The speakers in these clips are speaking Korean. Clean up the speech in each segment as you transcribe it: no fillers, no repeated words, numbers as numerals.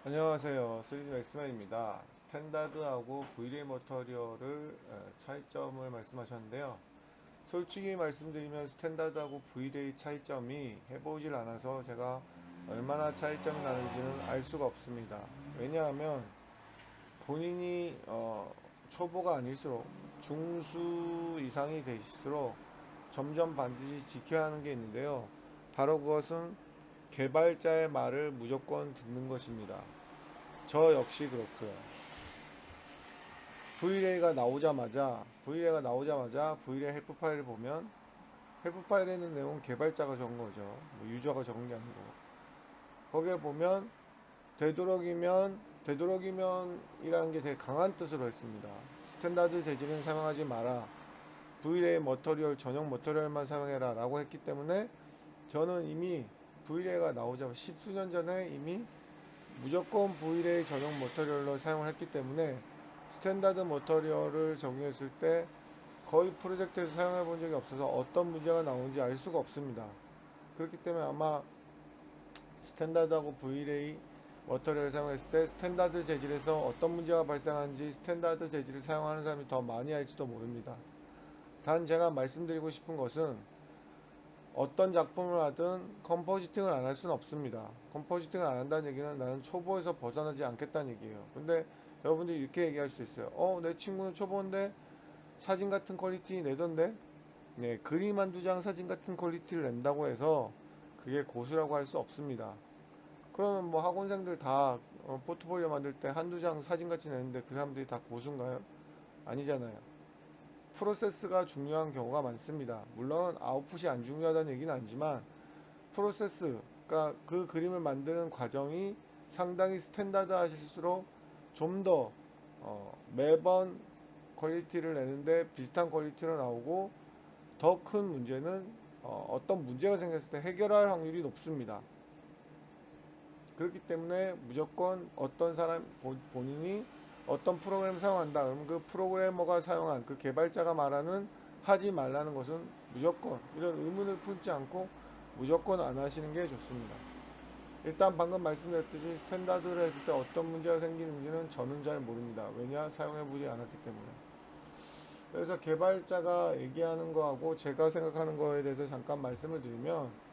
안녕하세요. 3D 맥스맨입니다. 스탠다드하고 Vray 머터리얼을 차이점을 말씀하셨는데요. 솔직히 말씀드리면 스탠다드하고 Vray 차이점이 해보질 않아서 제가 얼마나 차이점이 나는지는 알 수가 없습니다. 왜냐하면 본인이 초보가 아닐수록 중수 이상이 되실수록 점점 반드시 지켜야 하는 게 있는데요. 바로 그것은 개발자의 말을 무조건 듣는 것입니다. 저 역시 그렇고요. V-Ray가 나오자마자 V-Ray 헬프 파일을 보면 헬프 파일에 있는 내용은 개발자가 적은 거죠. 뭐 유저가 적은 게 아니고. 거기에 보면 되도록이면이라는 게 되게 강한 뜻으로 했습니다. 스탠다드 재질은 사용하지 마라. V-Ray 머터리얼 전용 머터리얼만 사용해라 라고 했기 때문에 저는 이미 V-Ray가 나오자마자 십수년 전에 이미 무조건 V-Ray 전용 머터리얼로 사용을 했기 때문에 스탠다드 머터리얼을 적용했을 때 거의 프로젝트에서 사용해 본 적이 없어서 어떤 문제가 나오는지 알 수가 없습니다. 그렇기 때문에 아마 스탠다드하고 V-Ray 머터리얼을 사용했을 때 스탠다드 재질에서 어떤 문제가 발생하는지 스탠다드 재질을 사용하는 사람이 더 많이 알지도 모릅니다. 단 제가 말씀드리고 싶은 것은 어떤 작품을 하든 컴포지팅을 안 할 수는 없습니다. 컴포지팅을 안 한다는 얘기는 나는 초보에서 벗어나지 않겠다는 얘기예요. 근데 여러분들이 이렇게 얘기할 수 있어요. 내 친구는 초보인데 사진 같은 퀄리티 내던데? 네, 그림 한두 장 사진 같은 퀄리티를 낸다고 해서 그게 고수라고 할 수 없습니다. 그러면 뭐 학원생들 다 포트폴리오 만들 때 한두 장 사진 같이 내는데 그 사람들이 다 고수인가요? 아니잖아요. 프로세스가 중요한 경우가 많습니다. 물론 아웃풋이 안 중요하다는 얘기는 아니지만 프로세스, 그러니까 그 그림을 만드는 과정이 상당히 스탠다드 하실수록 좀 더 매번 퀄리티를 내는데 비슷한 퀄리티로 나오고 더 큰 문제는 떤 문제가 생겼을 때 해결할 확률이 높습니다. 그렇기 때문에 무조건 어떤 사람 본인이 어떤 프로그램을 사용한다. 그러면 그 프로그래머가 사용한 그 개발자가 말하는 하지 말라는 것은 무조건 이런 의문을 품지 않고 무조건 안 하시는 게 좋습니다. 일단 방금 말씀드렸듯이 스탠다드를 했을 때 어떤 문제가 생기는지는 저는 잘 모릅니다. 왜냐? 사용해보지 않았기 때문에. 그래서 개발자가 얘기하는 거하고 제가 생각하는 거에 대해서 잠깐 말씀을 드리면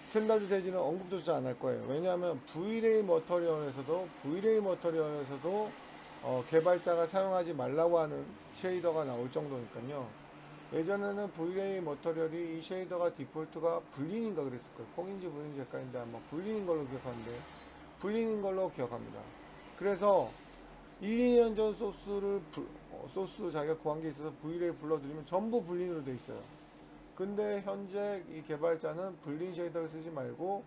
스탠다드 재질은 언급조차 안 할 거예요. 왜냐하면 V-Ray 머터리얼에서도 개발자가 사용하지 말라고 하는 쉐이더가 나올 정도니까요. 예전에는 V-Ray 머터리얼이 이 쉐이더가 디폴트가 불린인가 그랬을 거예요. 콩인지 불린지 헷갈리는데 아마 불린인 걸로 기억하는데 불린인 걸로 기억합니다. 그래서 1, 2년 전 소스 자기가 구한 게 있어서 V-Ray 불러드리면 전부 불린으로 돼 있어요. 근데 현재 이 개발자는 불린 쉐이더를 쓰지 말고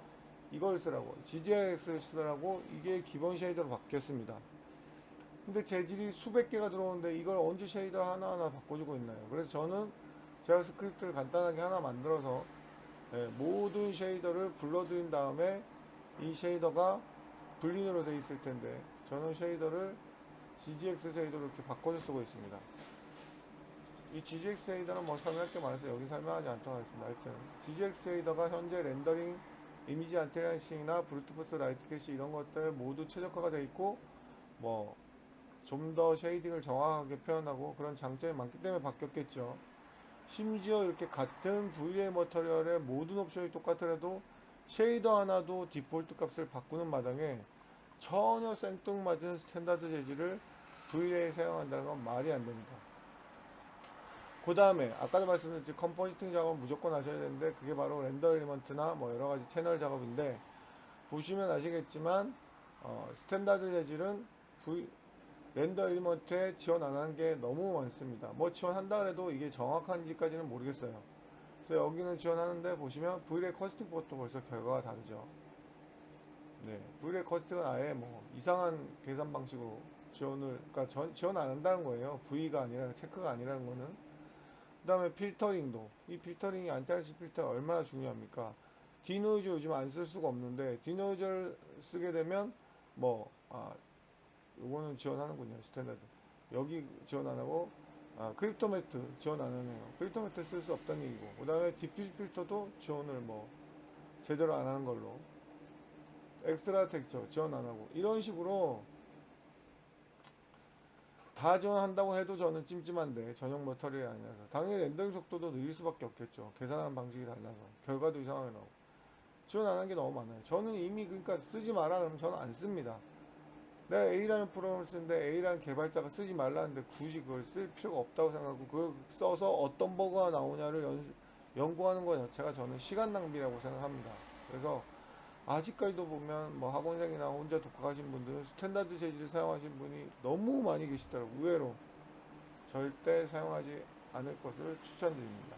이걸 쓰라고 GGX를 쓰라고 이게 기본 쉐이더로 바뀌었습니다. 근데 재질이 수백 개가 들어오는데 이걸 언제 쉐이더 하나하나 바꿔주고 있나요? 그래서 저는 제가 스크립트를 간단하게 하나 만들어서 모든 쉐이더를 불러들인 다음에 이 쉐이더가 불린으로 돼 있을 텐데 저는 쉐이더를 GGX 쉐이더로 이렇게 바꿔서 쓰고 있습니다. 이 GGX 쉐이더는 뭐 설명할 게 많아서 여기 설명하지 않도록 하겠습니다. 하여튼 GGX 쉐이더가 현재 렌더링, 이미지 안티리싱이나 브루트포스 라이트 캐시 이런 것들 모두 최적화가 되어 있고 뭐 좀 더 쉐이딩을 정확하게 표현하고 그런 장점이 많기 때문에 바뀌었겠죠. 심지어 이렇게 같은 VLA 머터리얼의 모든 옵션이 똑같더라도 쉐이더 하나도 디폴트 값을 바꾸는 마당에 전혀 생뚱맞은 스탠다드 재질을 VLA에 사용한다는 건 말이 안 됩니다. 그 다음에 아까도 말씀드렸듯이 컴포지팅 작업은 무조건 하셔야 되는데 그게 바로 렌더 엘리먼트나 뭐 여러가지 채널 작업인데 보시면 아시겠지만 스탠다드 재질은 렌더 엘리먼트에 지원 안 하는 게 너무 많습니다. 뭐 지원한다 그래도 이게 정확한지까지는 모르겠어요. 그래서 여기는 지원하는데 보시면 Vray 커스팅부터 벌써 결과가 다르죠. 네, Vray 커스팅은 아예 뭐 이상한 계산 방식으로 그러니까 지원 안 한다는 거예요. V가 아니라 체크가 아니라는 거는. 그 다음에 필터링도 이 필터링이 안티알시 필터 얼마나 중요합니까? 디노이즈 요즘 안 쓸 수가 없는데 디노이즈를 쓰게 되면 요거는 지원하는군요. 스탠다드 여기 지원 안 하고 크립토매트 지원 안 하네요. 크립토매트 쓸 수 없다는 얘기고 그 다음에 디퓨즈 필터도 지원을 뭐 제대로 안 하는 걸로 엑스트라 텍스처 지원 안 하고 이런 식으로 다 지원한다고 해도 저는 찜찜한데 전용 머터리얼이 아니라서 당연히 렌더링 속도도 느릴 수밖에 없겠죠. 계산하는 방식이 달라서 결과도 이상하게 나오고 지원 안 한 게 너무 많아요. 저는 이미 그러니까 쓰지 마라 그러면 저는 안 씁니다. 내가 A라는 프로그램을 쓰는데 A라는 개발자가 쓰지 말라는데 굳이 그걸 쓸 필요가 없다고 생각하고 그걸 써서 어떤 버그가 나오냐를 연구하는 것 자체가 저는 시간 낭비라고 생각합니다. 그래서 아직까지도 보면 뭐 학원생이나 혼자 독학하신 분들은 스탠다드 재질을 사용하신 분이 너무 많이 계시더라고요. 의외로 절대 사용하지 않을 것을 추천드립니다.